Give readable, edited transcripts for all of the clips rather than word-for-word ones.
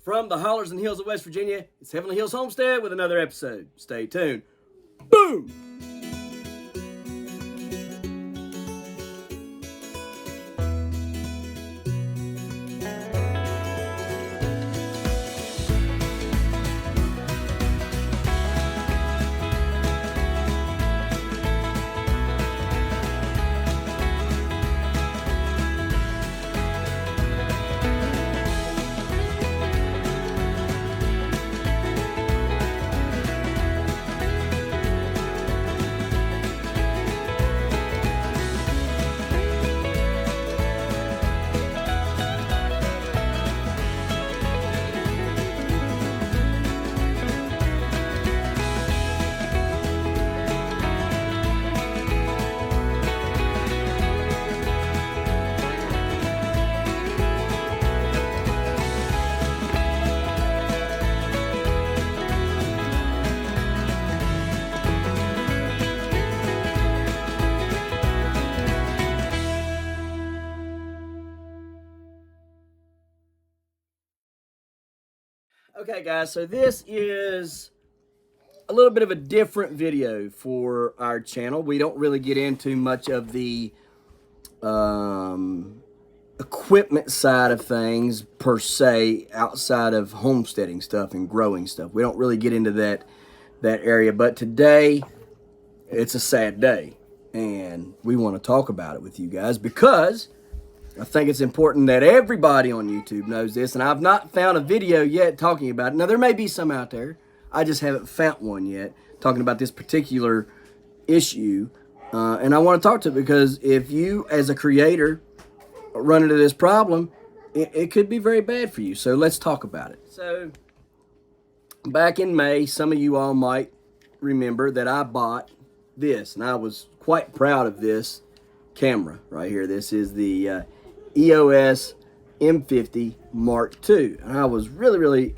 From the hollers and hills of West Virginia, it's Heavenly Hills Homestead with another episode. Stay tuned. Boom! Okay guys, so this is a little bit of a different video for our channel. We don't really get into much of the equipment side of things per se, outside of homesteading stuff and growing stuff. We don't really get into that area, but today it's a sad day and we want to talk about it with you guys because I think it's important that everybody on YouTube knows this, and I've not found a video yet talking about it. Now, there may be some out there. I just haven't found one yet talking about this particular issue, and I want to talk to it because if you, as a creator, run into this problem, it could be very bad for you. So let's talk about it. So back in May, some of you all might remember that I bought this, and I was quite proud of this camera right here. This is the EOS M50 Mark II, and I was really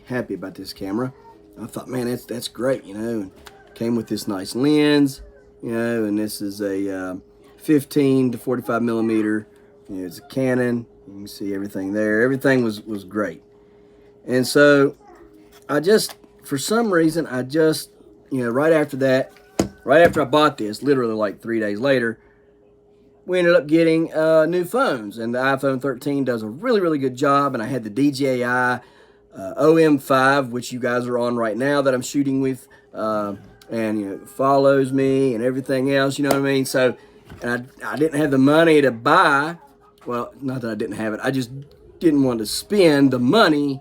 happy about this camera. I thought, man, that's great, you know, and came with this nice lens, you know, and this is a 15 to 45 millimeter, you know, it's a Canon. You can see everything there. Everything was great. And so I just, for some reason, you know, right after I bought this, literally like 3 days later, we ended up getting new phones, and the iPhone 13 does a really good job, and I had the DJI OM5, which you guys are on right now, that I'm shooting with, and you know, it follows me and everything else, you know what I mean? So, and I didn't have the money to buy, well, not that I didn't have it, I just didn't want to spend the money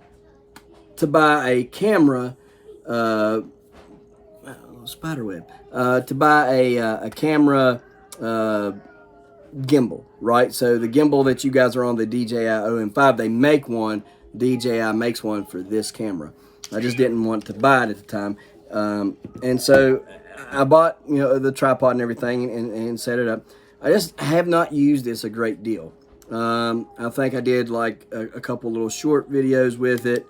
to buy a camera, spiderweb, to buy a camera gimbal, right? So the gimbal that you guys are on, the DJI OM5, they make one. DJI makes one for this camera. I just didn't want to buy it at the time, and so I bought, you know, the tripod and everything and set it up. I just have not used this a great deal. I think I did like a couple little short videos with it,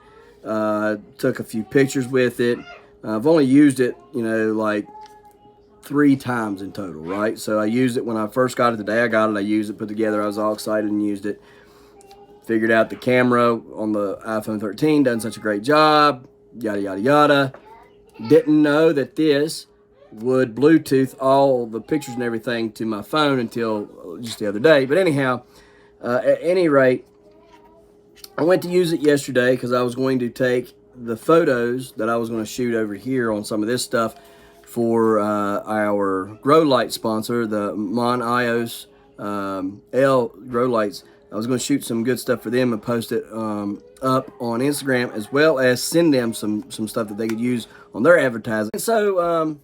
took a few pictures with it. I've only used it, you know, like 3 times in total, right? So I used it when I first got it. The day I got it, I used it, put together. I was all excited and used it. Figured out the camera on the iPhone 13 done such a great job, yada, yada, yada. Didn't know that this would Bluetooth all the pictures and everything to my phone until just the other day. But anyhow, at any rate, I went to use it yesterday because I was going to take the photos that I was going to shoot over here on some of this stuff for our grow light sponsor, the Mon Ios L grow lights. I was going to shoot some good stuff for them and post it up on Instagram, as well as send them some stuff that they could use on their advertising. And so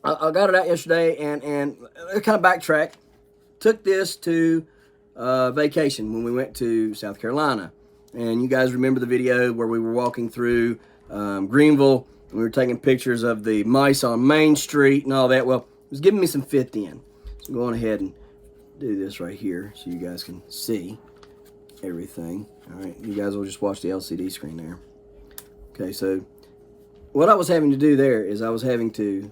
I got it out yesterday and kind of backtrack. Took this to vacation when we went to South Carolina. And you guys remember the video where we were walking through Greenville. We were taking pictures of the mice on Main Street and all that. Well, it was giving me some 5th in. So I'm going ahead and do this right here so you guys can see everything. All right, you guys will just watch the LCD screen there. Okay, so what I was having to do there is I was having to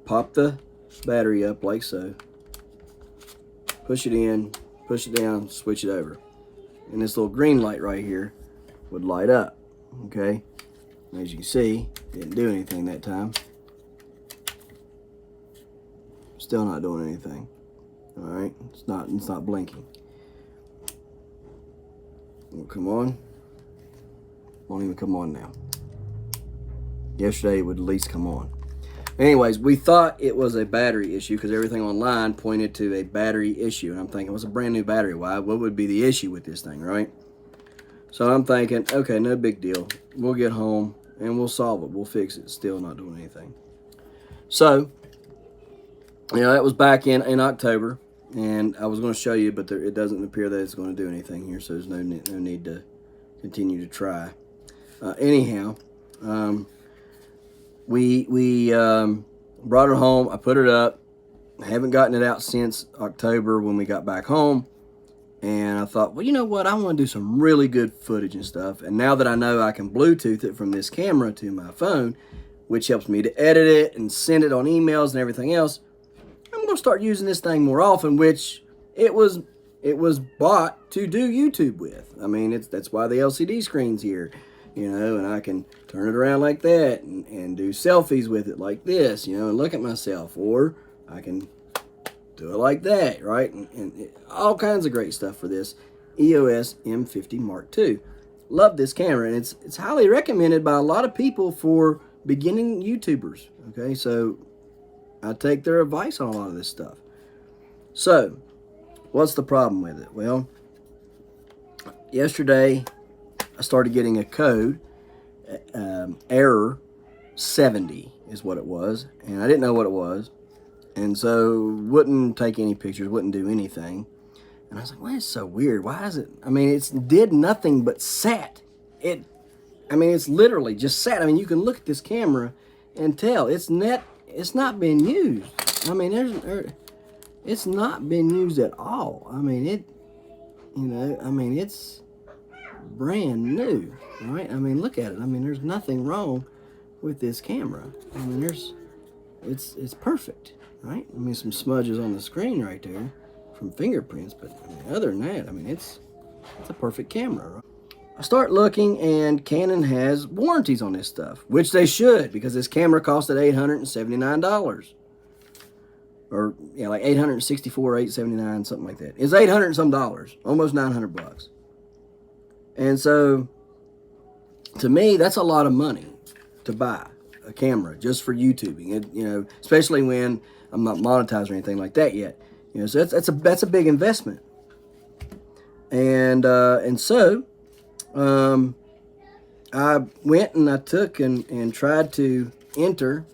pop the battery up like so, push it in, push it down, switch it over. and this little green light right here would light up. Okay, as you can see, didn't do anything that time. Still not doing anything. All right, it's not blinking. Won't come on. Won't even come on now. Yesterday it would at least come on. Anyways, we thought it was a battery issue because everything online pointed to a battery issue. And I'm thinking, what's a brand new battery? Why? What would be the issue with this thing, right? So I'm thinking, okay, no big deal. We'll get home and we'll solve it. We'll fix it. Still not doing anything. So, you know, that was back in October. And I was going to show you, but it doesn't appear that it's going to do anything here. So there's no need to continue to try. Anyhow, we brought it home. I put it up. I haven't gotten it out since October when we got back home. And I thought, well, you know what? I want to do some really good footage and stuff. And now that I know I can Bluetooth it from this camera to my phone, which helps me to edit it and send it on emails and everything else, I'm going to start using this thing more often, which it was bought to do YouTube with. I mean, that's why the LCD screen's here. You know, and I can turn it around like that and do selfies with it like this, you know, and look at myself. Or I can do it like that, right? And all kinds of great stuff for this EOS M50 Mark II. Love this camera, and it's highly recommended by a lot of people for beginning YouTubers, okay? So I take their advice on a lot of this stuff. So, what's the problem with it? Well, yesterday I started getting a code, error 70 is what it was, and I didn't know what it was, and so wouldn't take any pictures, wouldn't do anything, and I was like, well, it's so weird. Why is it? I mean, it did nothing but sat. It's literally just sat. I mean, you can look at this camera and tell it's not being used. I mean, it's not been used at all. I mean, it's brand new, right? I mean, look at it. I mean, there's nothing wrong with this camera. I mean, it's perfect, right? I mean, some smudges on the screen right there from fingerprints, but I mean, other than that, I mean, it's a perfect camera, right? I start looking, and Canon has warranties on this stuff, which they should, because this camera costed $879. Or, yeah, like $864, $879, something like that. It's $800 and some dollars, almost $900. And so, to me, that's a lot of money to buy a camera just for YouTubing. It, you know, especially when I'm not monetized or anything like that yet. You know, so that's a big investment. And so I went and I took and tried to enter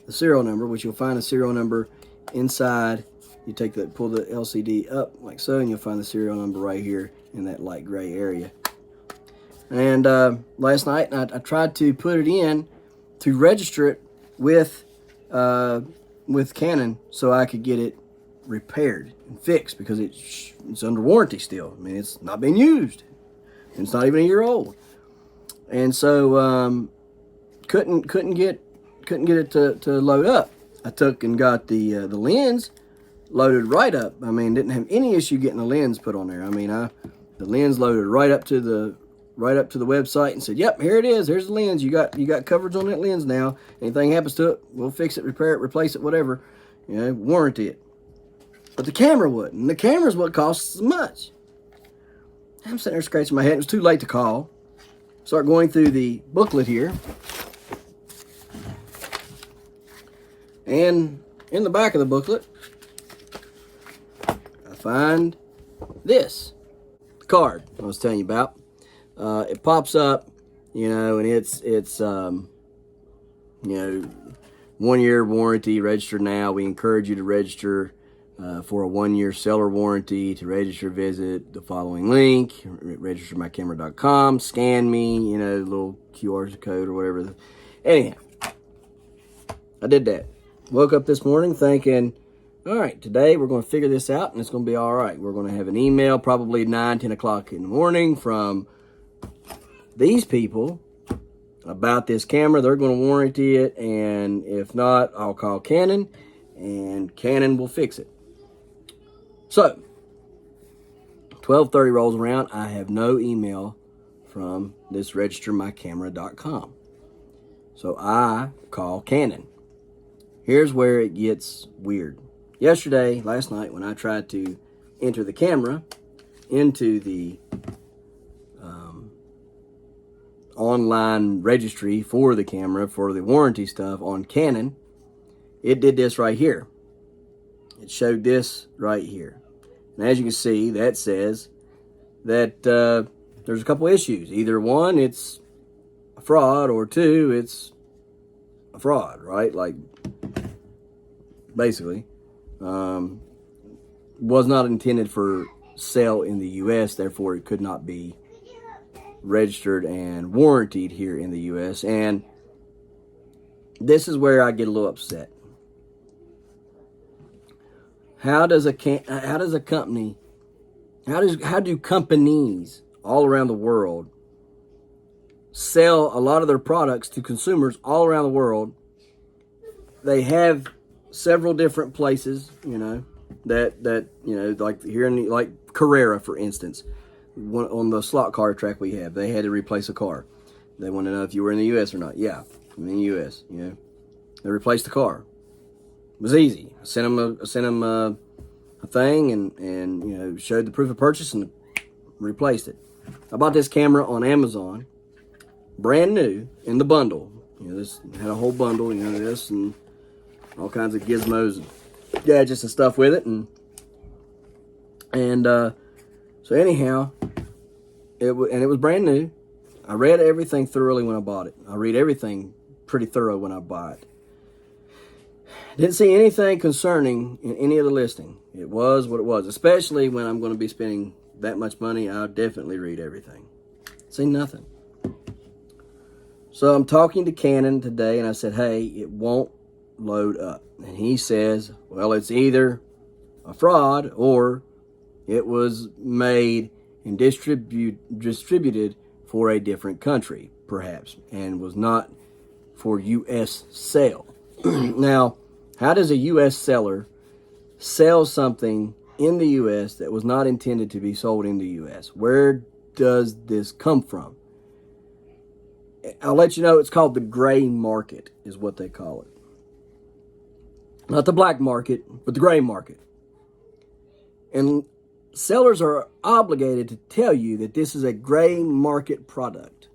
the serial number, which you'll find a serial number inside. You pull the LCD up like so, and you'll find the serial number right here in that light gray area. And last night I tried to put it in to register it with Canon so I could get it repaired and fixed, because it's under warranty still. I mean, it's not being used. It's not even a year old. And so couldn't get it to load up. I took and got the lens loaded right up. I mean, didn't have any issue getting the lens put on there. I mean, the lens loaded right up to the website and said, "Yep, here it is. Here's the lens. You got coverage on that lens now. Anything happens to it, we'll fix it, repair it, replace it, whatever. You know, warranty it." But the camera wouldn't. And the camera's what costs as much. I'm sitting there scratching my head. It was too late to call. Start going through the booklet here. And in the back of the booklet, I find this. The card I was telling you about. It pops up, you know, and it's 1-year warranty, register now. We encourage you to register for a 1-year seller warranty. To register, visit the following link, registermycamera.com, scan me, you know, little QR code or whatever. Anyhow, I did that. Woke up this morning thinking, all right, today we're going to figure this out and it's going to be all right. We're going to have an email probably 9, 10 o'clock in the morning from these people about this camera. They're going to warranty it, and if not, I'll call Canon and Canon will fix it. So 12:30 rolls around. I have no email from this registermycamera.com. So I call Canon. Here's where it gets weird. Last night, when I tried to enter the camera into the online registry for the camera, for the warranty stuff on Canon, it did this right here. It showed this right here. And as you can see, that says that there's a couple issues. Either one, it's a fraud, or two, it's a fraud, right? Like, basically, was not intended for sale in the U.S., therefore it could not be registered and warranted here in the U.S. And this is where I get a little upset. How do companies all around the world sell a lot of their products to consumers all around the world? They have several different places, that like here in like Carrera, for instance. On the slot car track we have, they had to replace a car. They want to know if you were in the U.S. or not. Yeah, I'm in the U.S. They replaced the car. It was easy. I sent them a thing and showed the proof of purchase and replaced it. I bought this camera on Amazon, brand new in the bundle. This had a whole bundle. This and all kinds of gizmos and gadgets and stuff with it, so anyhow, it was brand new. I read everything thoroughly when I bought it. I read everything pretty thorough when I buy it. Didn't see anything concerning in any of the listing. It was what it was. Especially when I'm going to be spending that much money, I'll definitely read everything. See nothing. So I'm talking to Canon today, and I said, hey, it won't load up. And he says, well, it's either a fraud or it was made and distributed for a different country, perhaps, and was not for U.S. sale. Now, how does a U.S. seller sell something in the U.S. that was not intended to be sold in the U.S.? Where does this come from? I'll let you know, it's called the gray market, is what they call it. Not the black market, but the gray market. And sellers are obligated to tell you that this is a gray market product.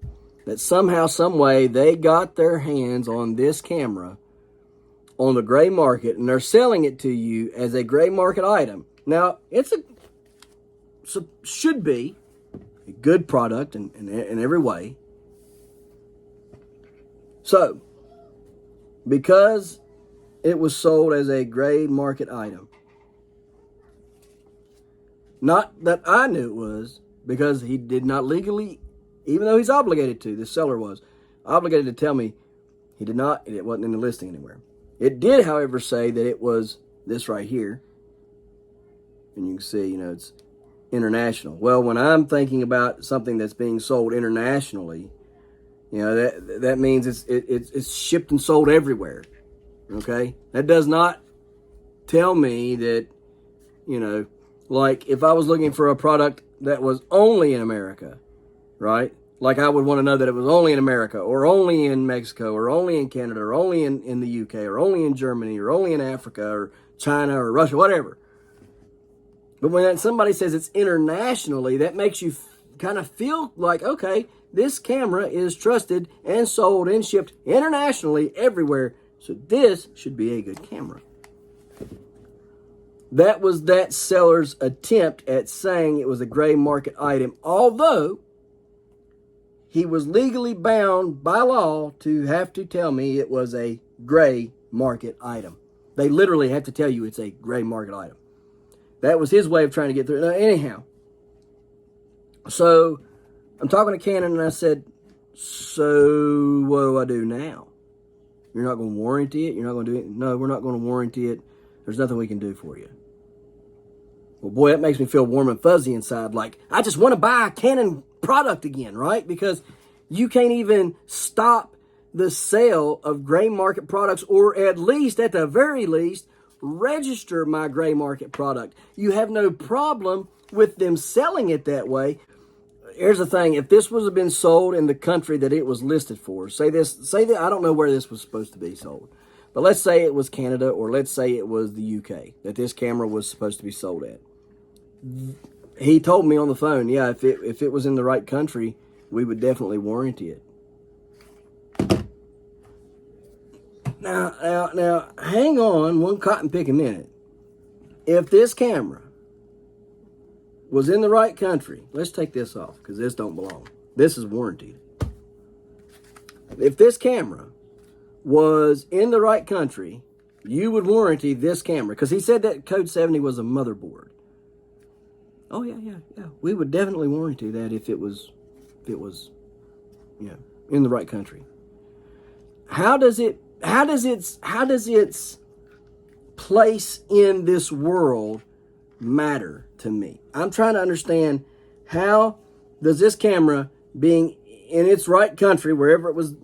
That somehow, some way, they got their hands on this camera on the gray market, and they're selling it to you as a gray market item. Now, should be a good product in every way. So, because it was sold as a gray market item, not that I knew it was, because he did not legally, even though he's obligated to, the seller was obligated to tell me it wasn't in the listing anywhere. It did, however, say that it was this right here. And you can see, it's international. Well, when I'm thinking about something that's being sold internationally, that means it's shipped and sold everywhere. Okay? That does not tell me that, like if I was looking for a product that was only in America, right? Like I would want to know that it was only in America, or only in Mexico, or only in Canada, or only in the UK, or only in Germany, or only in Africa, or China, or Russia, whatever. But when somebody says it's internationally, that makes you kind of feel like, okay, this camera is trusted and sold and shipped internationally everywhere, so this should be a good camera. That was that seller's attempt at saying it was a gray market item, although he was legally bound by law to have to tell me it was a gray market item. They literally have to tell you it's a gray market item. That was his way of trying to get through. Now, anyhow, so I'm talking to Canon, and I said, so what do I do now? You're not going to warranty it? You're not going to do it? No, we're not going to warranty it. There's nothing we can do for you. Well, boy, that makes me feel warm and fuzzy inside. Like, I just want to buy a Canon product again, right? Because you can't even stop the sale of gray market products, or at the very least, register my gray market product. You have no problem with them selling it that way. Here's the thing: if this was been sold in the country that it was listed for, say that I don't know where this was supposed to be sold, but let's say it was Canada, or let's say it was the UK that this camera was supposed to be sold at. He told me on the phone, yeah, if it was in the right country, we would definitely warranty it. Now, hang on one cotton pick a minute. If this camera was in the right country, let's take this off because this don't belong. This is warranted. If this camera was in the right country, you would warranty this camera, because he said that code 70 was a motherboard. Oh yeah. We would definitely warranty that if it was in the right country. How does its place in this world matter to me? I'm trying to understand, how does this camera, being in its right country, wherever it was,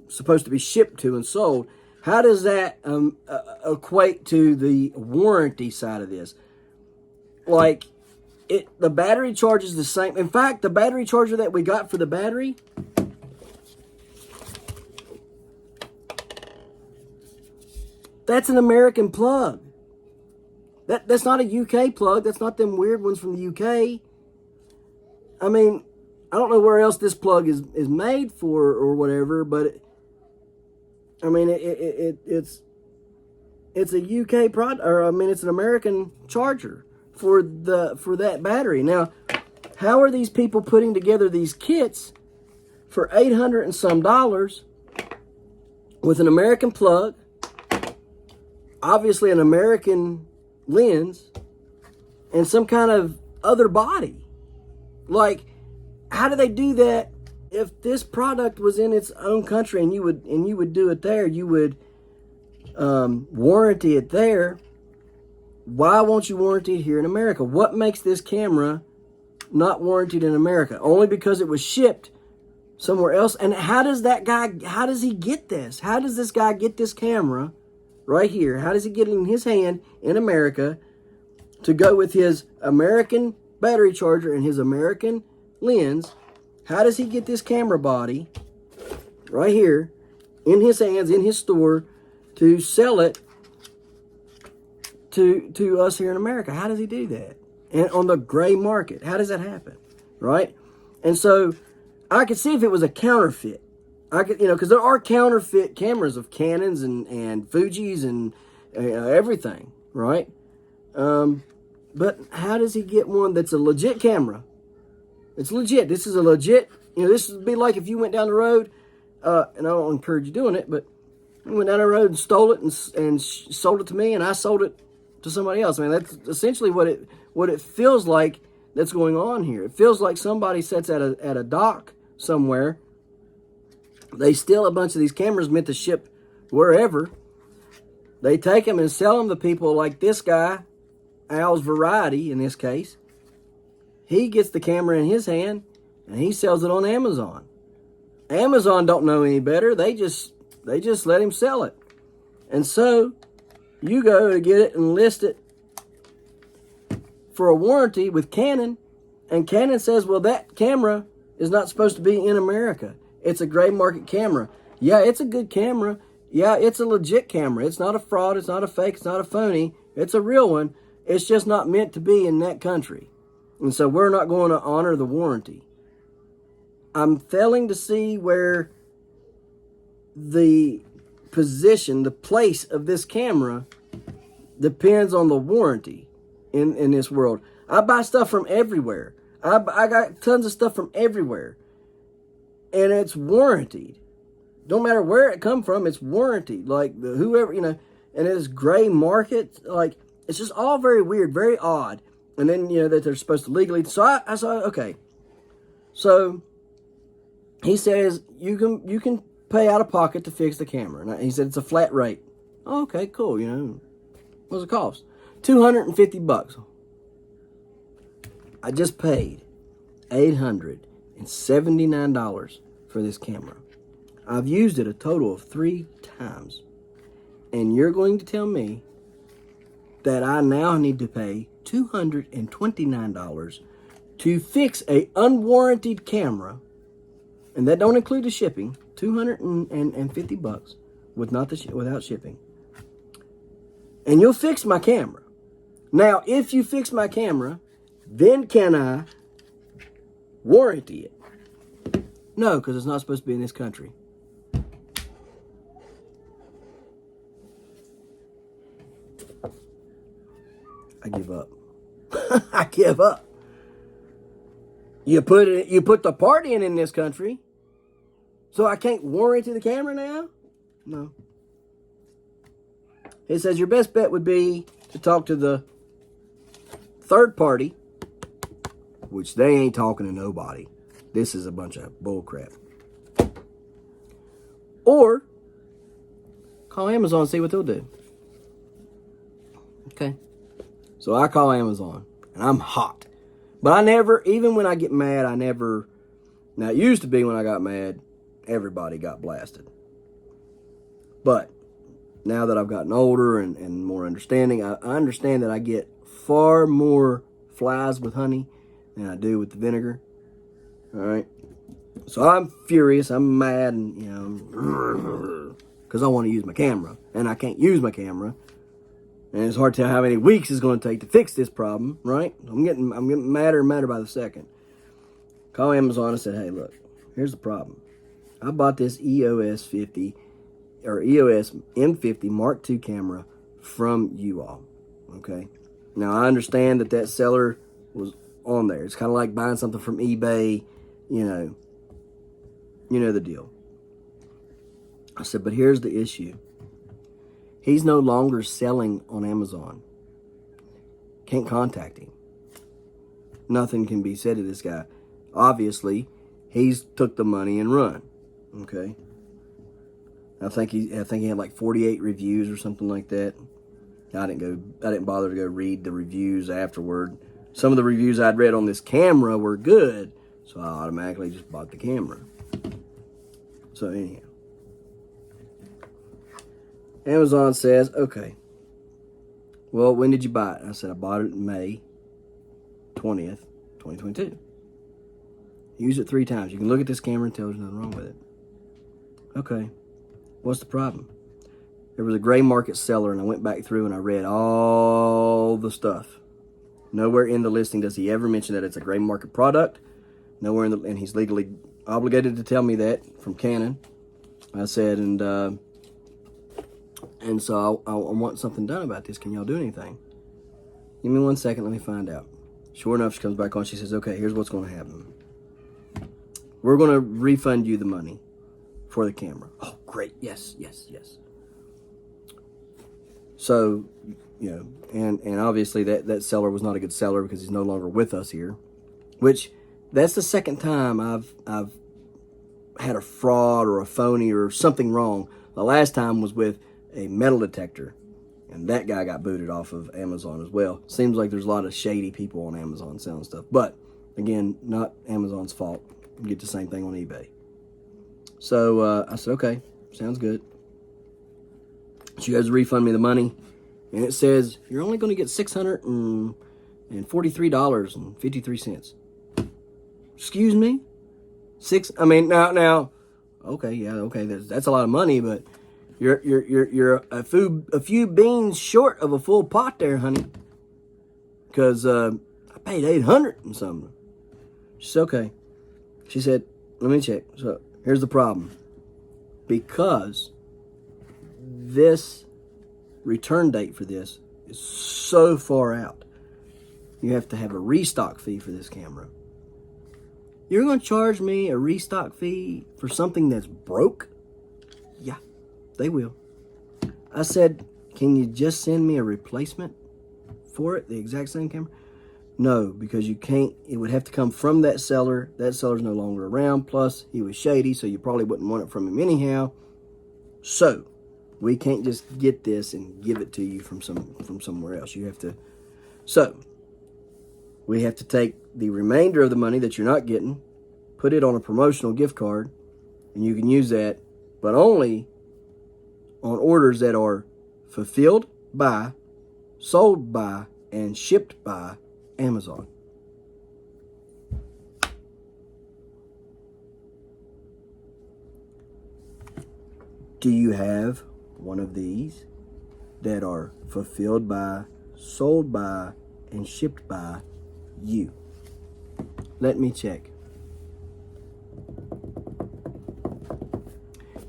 supposed to be shipped to and sold, how does that equate to the warranty side of this? Like, the battery charges the same. In fact, the battery charger that we got for the battery, that's an American plug. That's not a UK plug. That's not them weird ones from the UK. I mean, I don't know where else this plug is made for or whatever, but it's a UK product, or it's an American charger for that battery. Now, how are these people putting together these kits for $800 and some with an American plug, obviously an American lens, and some kind of other body? Like, how do they do that? If this product was in its own country and you would do it there, you would warranty it there. Why won't you warranty it here in America? What makes this camera not warranted in America? Only because it was shipped somewhere else. And how does he get this? How does this guy get this camera right here? How does he get it in his hand in America to go with his American battery charger and his American lens? How does he get this camera body right here in his hands, in his store, to sell it to us here in America? How does he do that? And on the gray market, how does that happen? Right? And so I could see if it was a counterfeit. I could, because there are counterfeit cameras of Canons and Fujis and everything, right? But how does he get one that's a legit camera? It's legit. This is a legit, this would be like if you went down the road, and I don't encourage you doing it, but you went down the road and stole it and sold it to me, and I sold it to somebody else. I mean, that's essentially what it feels like that's going on here. It feels like somebody sits at a dock somewhere. They steal a bunch of these cameras meant to ship wherever. They take them and sell them to people like this guy, Al's Variety in this case. He gets the camera in his hand and he sells it on Amazon. Amazon don't know any better. They just let him sell it. And so you go to get it and list it for a warranty with Canon, and Canon says, well, that camera is not supposed to be in America. It's a gray market camera. Yeah, it's a good camera. Yeah, it's a legit camera. It's not a fraud. It's not a fake. It's not a phony. It's a real one. It's just not meant to be in that country. And so we're not going to honor the warranty. I'm failing to see where the position, the place of this camera depends on the warranty in this world. I buy stuff from everywhere. I got tons of stuff from everywhere. And it's warranted. Don't matter where it come from, it's warranted. Like whoever, and it's gray market, like it's just all very weird, very odd. And then, that they're supposed to legally. So I saw, okay. So he says you can pay out of pocket to fix the camera. And he said it's a flat rate. Oh, okay, cool. What's it cost? $250. I just paid $879 for this camera. I've used it a total of 3 times. And you're going to tell me that I now need to pay $229 to fix a unwarranted camera, and that don't include the shipping, $250 with without shipping. And you'll fix my camera. Now, if you fix my camera, then can I warranty it? No, because it's not supposed to be in this country. I give up. I give up. You put the part in this country, so I can't warranty the camera now? No. It says your best bet would be to talk to the third party, which they ain't talking to nobody. This is a bunch of bullcrap. Or call Amazon and see what they'll do. Okay. So I call Amazon, and I'm hot. But I never, even when I get mad, now it used to be when I got mad, everybody got blasted. But now that I've gotten older and more understanding, I understand that I get far more flies with honey than I do with the vinegar. All right. So I'm furious. I'm mad, and because I want to use my camera, and I can't use my camera, and it's hard to tell how many weeks it's going to take to fix this problem. Right? I'm getting madder and madder by the second. Call Amazon and said, "Hey, look, here's the problem. I bought this EOS 50 or EOS M50 Mark II camera from you all. Okay. Now I understand that seller was on there. It's kind of like buying something from eBay, you know the deal." I said, but here's the issue. He's no longer selling on Amazon. Can't contact him. Nothing can be said to this guy. Obviously, he's took the money and run. Okay. I think he had like 48 reviews or something like that. I didn't bother to go read the reviews afterward. Some of the reviews I'd read on this camera were good, so I automatically just bought the camera. So anyhow, Amazon says, okay, well, when did you buy it? I said, I bought it May 20th, 2022. Use it 3 times. You can look at this camera and tell there's nothing wrong with it. Okay, what's the problem? There was a gray market seller, and I went back through and I read all the stuff. Nowhere in the listing does he ever mention that it's a gray market product. Nowhere and he's legally obligated to tell me that from Canon. I said, and so I want something done about this. Can y'all do anything? Give me 1 second. Let me find out. Sure enough, she comes back on. She says, okay, here's what's going to happen. We're going to refund you the money for the camera. Oh, great. Yes. So, and obviously that seller was not a good seller because he's no longer with us here. Which, that's the second time I've had a fraud or a phony or something wrong. The last time was with a metal detector, and that guy got booted off of Amazon as well. Seems like there's a lot of shady people on Amazon selling stuff. But, again, not Amazon's fault. You get the same thing on eBay. So, I said, okay, sounds good. So you guys refund me the money, and it says you're only going to get $643.53. Excuse me? Now, okay, that's a lot of money, but you're a few beans short of a full pot there, honey. Because I paid $800 and something. She said, okay. She said, let me check. So here's the problem. Because this return date for this is so far out, you have to have a restock fee for this camera. You're going to charge me a restock fee for something that's broke? Yeah, they will. I said, can you just send me a replacement for it, the exact same camera? No, because you can't. It would have to come from that seller. That seller's no longer around. Plus, he was shady, so you probably wouldn't want it from him anyhow. So, we can't just get this and give it to you from somewhere else. You have to. So, we have to take the remainder of the money that you're not getting, put it on a promotional gift card, and you can use that, but only on orders that are fulfilled by sold by, and shipped by Amazon. Do you have one of these that are fulfilled by, sold by, and shipped by you? Let me check.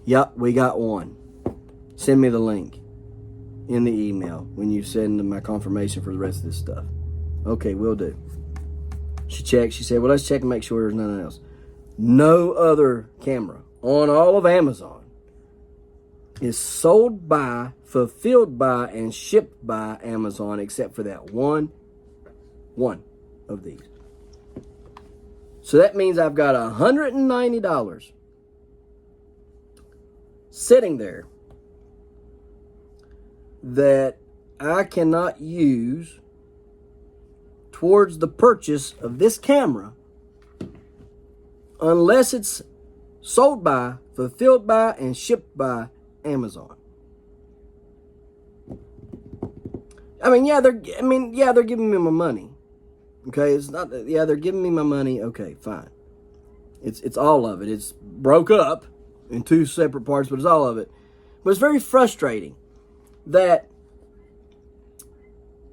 Yep, we got one. Send me the link in the email when you send my confirmation for the rest of this stuff. Okay, will do. She checked. She said, well, let's check and make sure there's nothing else. No other camera on all of Amazon is sold by, fulfilled by, and shipped by Amazon except for that one of these. So that means I've got $190 sitting there that I cannot use towards the purchase of this camera unless it's sold by, fulfilled by, and shipped by Amazon. I mean, yeah, they're giving me my money. Okay, it's not, yeah, they're giving me my money. Okay, fine. It's all of it. It's broke up in two separate parts, but it's all of it. But it's very frustrating that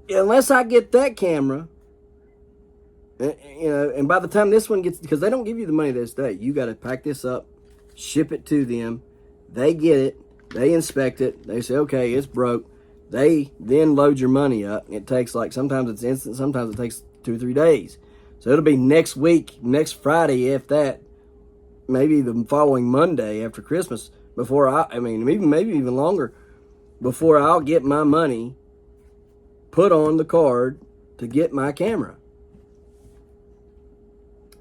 unless I get that camera, and by the time this one gets, because they don't give you the money this day, you got to pack this up, ship it to them. They get it. They inspect it. They say, okay, it's broke. They then load your money up. It takes sometimes it's instant, sometimes it takes 2 or 3 days. So it'll be next week, next Friday, if that, maybe the following Monday after Christmas, before maybe even longer, before I'll get my money put on the card to get my camera.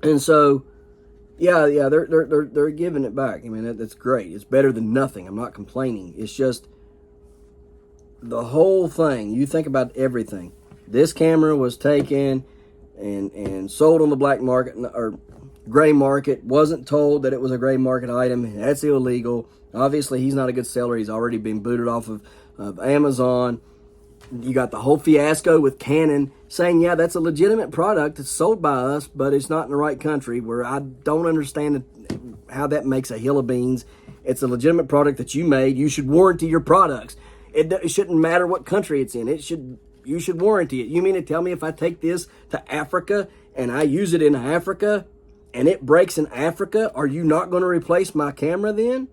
And so, yeah, they're giving it back. I mean, that's great. It's better than nothing. I'm not complaining. It's just the whole thing. You think about everything. This camera was taken and sold on the black market or gray market. Wasn't told that it was a gray market item. That's illegal. Obviously, he's not a good seller. He's already been booted off of Amazon. You got the whole fiasco with Canon saying, yeah, that's a legitimate product. It's sold by us, but it's not in the right country, where I don't understand how that makes a hill of beans. It's a legitimate product that you made. You should warranty your products. It shouldn't matter what country it's in. You should warranty it. You mean to tell me if I take this to Africa and I use it in Africa and it breaks in Africa, are you not going to replace my camera then?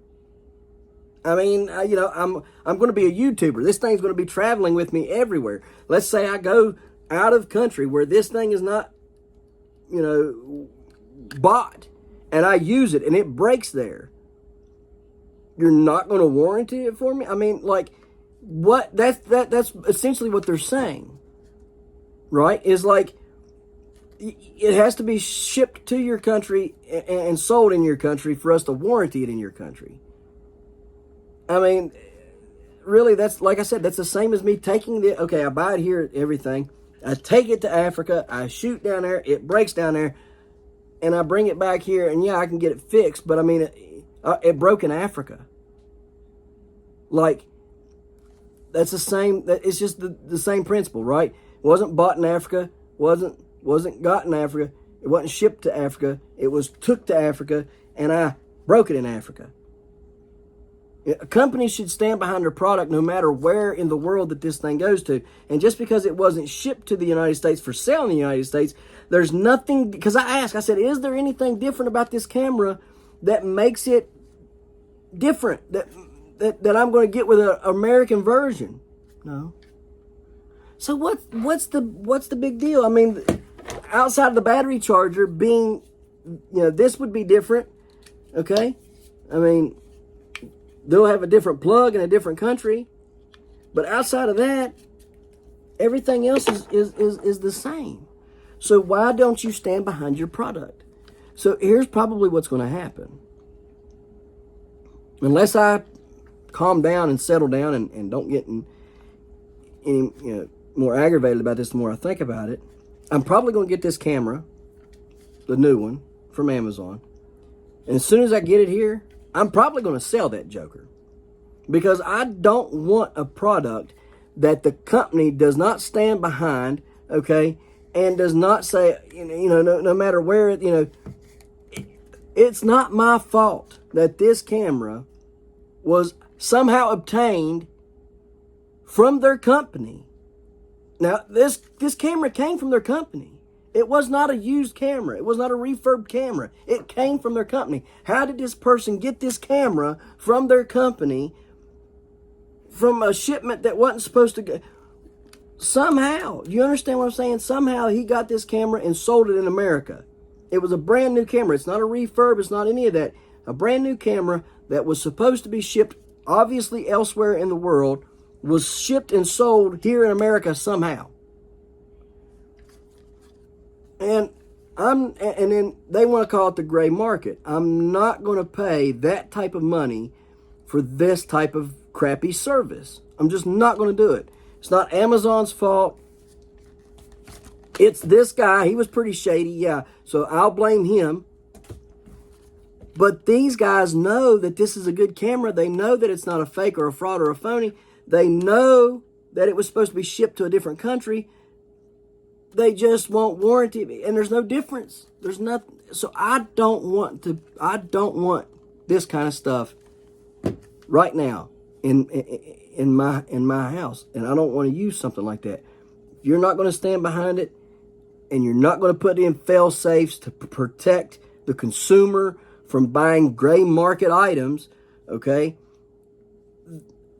I mean, I'm going to be a YouTuber. This thing's going to be traveling with me everywhere. Let's say I go out of country where this thing is not, bought, and I use it and it breaks there. You're not going to warranty it for me? I mean, what? That's essentially what they're saying, right? Is it has to be shipped to your country and sold in your country for us to warranty it in your country. I mean, really, that's, like I said, that's the same as me taking I buy it here, everything. I take it to Africa, I shoot down there, it breaks down there, and I bring it back here, and yeah, I can get it fixed, but I mean, it broke in Africa. That's the same, it's just the same principle, right? It wasn't bought in Africa, wasn't got in Africa, it wasn't shipped to Africa, it was took to Africa, and I broke it in Africa. A company should stand behind their product no matter where in the world that this thing goes to. And just because it wasn't shipped to the United States for sale in the United States, there's nothing, because I said, is there anything different about this camera that makes it different, that I'm going to get with an American version? No. So what's the big deal? I mean, outside of the battery charger being, this would be different, okay? I mean, they'll have a different plug in a different country, but outside of that, everything else is the same. So why don't you stand behind your product? So here's probably what's going to happen. Unless I calm down and settle down and don't get any more aggravated about this the more I think about it, I'm probably going to get this camera, the new one, from Amazon. And as soon as I get it here, I'm probably going to sell that joker, because I don't want a product that the company does not stand behind, okay, and does not say, no matter where, it's not my fault that this camera was somehow obtained from their company. Now, this camera came from their company. It was not a used camera. It was not a refurbed camera. It came from their company. How did this person get this camera from their company from a shipment that wasn't supposed to go? Somehow, you understand what I'm saying? Somehow he got this camera and sold it in America. It was a brand new camera. It's not a refurb. It's not any of that. A brand new camera that was supposed to be shipped obviously elsewhere in the world was shipped and sold here in America somehow. And then they want to call it the gray market. I'm not going to pay that type of money for this type of crappy service. I'm just not going to do it. It's not Amazon's fault. It's this guy. He was pretty shady, yeah. So I'll blame him. But these guys know that this is a good camera. They know that it's not a fake or a fraud or a phony. They know that it was supposed to be shipped to a different country. They just want warranty, and there's no difference. There's nothing. So I don't want this kind of stuff right now in my house, and I don't want to use something like that. If you're not going to stand behind it, and you're not going to put in fail safes to protect the consumer from buying gray market items, okay?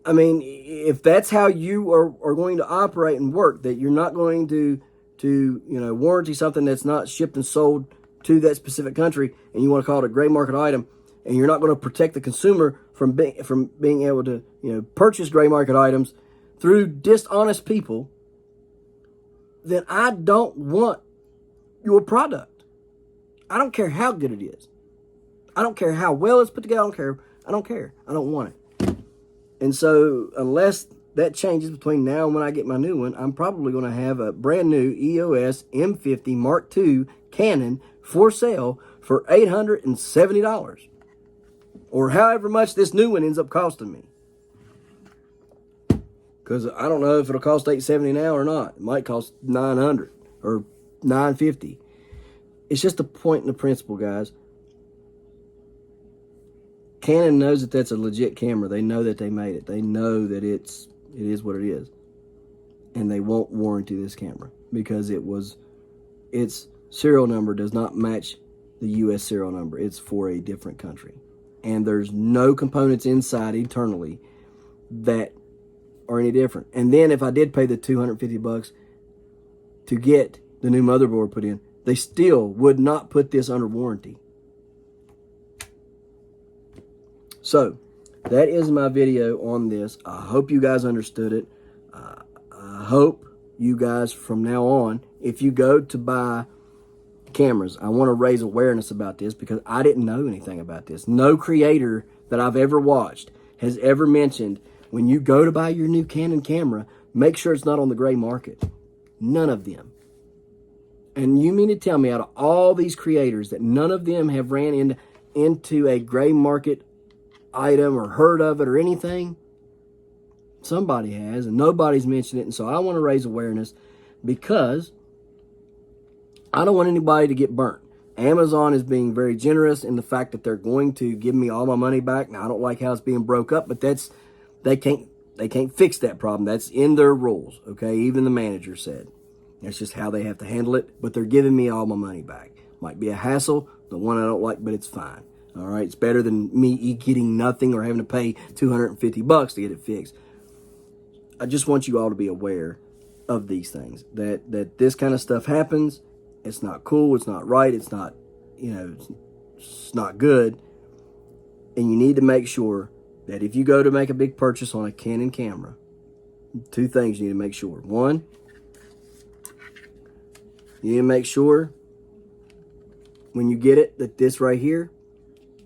I mean, if that's how you are going to operate and work, that you're not going to warranty something that's not shipped and sold to that specific country, and you want to call it a gray market item, and you're not going to protect the consumer from being able to purchase gray market items through dishonest people, then I don't want your product. I don't care how good it is. I don't care how well it's put together. I don't care. I don't want it. And so unless that changes between now and when I get my new one, I'm probably going to have a brand new EOS M50 Mark II Canon for sale for $870. Or however much this new one ends up costing me. Because I don't know if it'll cost $870 now or not. It might cost $900 or $950. It's just a point in the principle, guys. Canon knows that that's a legit camera. They know that they made it. They know that it is what it is. And they won't warranty this camera because its serial number does not match the US serial number. It's for a different country. And there's no components inside internally that are any different. And then if I did pay the $250 to get the new motherboard put in, they still would not put this under warranty. So that is my video on this. I hope you guys understood it. I hope you guys from now on, if you go to buy cameras, I want to raise awareness about this because I didn't know anything about this. No creator that I've ever watched has ever mentioned, when you go to buy your new Canon camera, make sure it's not on the gray market. None of them. And you mean to tell me out of all these creators that none of them have ran into a gray market item or heard of it or anything? Somebody has, and nobody's mentioned it. And so I want to raise awareness because I don't want anybody to get burnt. Amazon is being very generous in the fact that they're going to give me all my money back. Now, I don't like how it's being broke up, but they can't fix that problem. That's in their rules, okay? Even the manager said. That's just how they have to handle it, but they're giving me all my money back. Might be a hassle, the one I don't like, but it's fine. All right, it's better than me getting nothing or having to pay $250 to get it fixed. I just want you all to be aware of these things, that this kind of stuff happens. It's not cool. It's not right. It's not, it's not good. And you need to make sure that if you go to make a big purchase on a Canon camera, two things you need to make sure. One, you need to make sure when you get it that this right here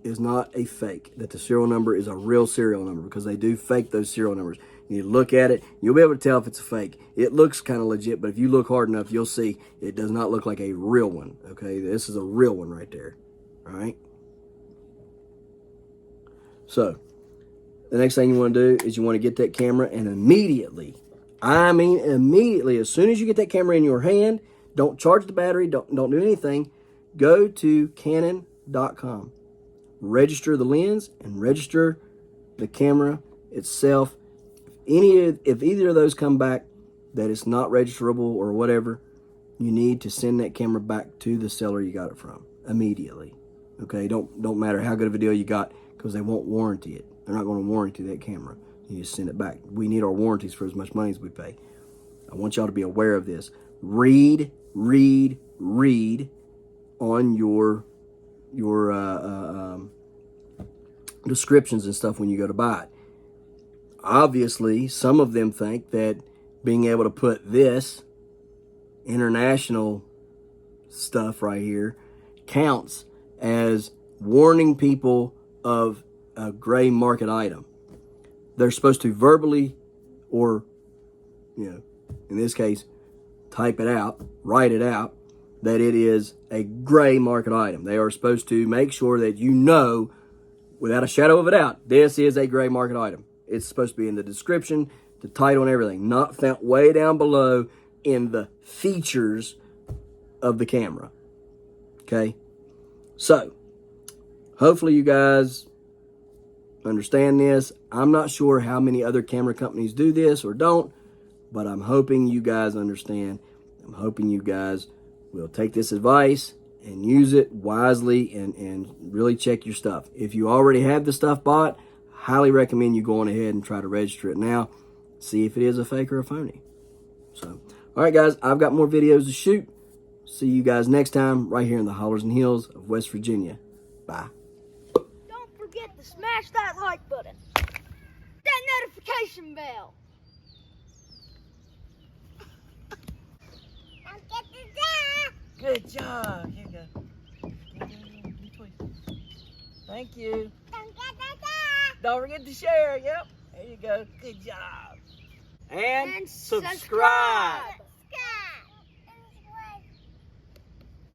is not a fake, that the serial number is a real serial number, because they do fake those serial numbers. You look at it, you'll be able to tell if it's a fake. It looks kind of legit, but if you look hard enough, you'll see it does not look like a real one, okay? This is a real one right there, all right? So, the next thing you want to do is you want to get that camera, and immediately, I mean, immediately, as soon as you get that camera in your hand, don't charge the battery, don't do anything. Go to Canon.com. Register the lens and register the camera itself. If either of those come back that it's not registerable or whatever, you need to send that camera back to the seller you got it from immediately. Okay, don't matter how good of a deal you got, because they won't warranty it. They're not going to warranty that camera. You just send it back. We need our warranties for as much money as we pay. I want y'all to be aware of this. Read on your descriptions and stuff when you go to buy it. Obviously, some of them think that being able to put this international stuff right here counts as warning people of a gray market item. They're supposed to verbally, or, in this case, type it out, write it out, that it is a gray market item. They are supposed to make sure that you know, without a shadow of a doubt, this is a gray market item. It's supposed to be in the description, the title, and everything, not found way down below in the features of the camera. Okay? So, hopefully you guys understand this. I'm not sure how many other camera companies do this or don't, but I'm hoping you guys understand. I'm hoping you guys will take this advice and use it wisely and really check your stuff. If you already have the stuff bought, highly recommend you going ahead and try to register it now. See if it is a fake or a phony. So, all right, guys, I've got more videos to shoot. See you guys next time right here in the hollers and hills of West Virginia. Bye. Don't forget to smash that like button. That notification bell. Don't get the Good job. Here you go. Thank you. Don't get the Don't forget to share. Yep. There you go. Good job. And And subscribe.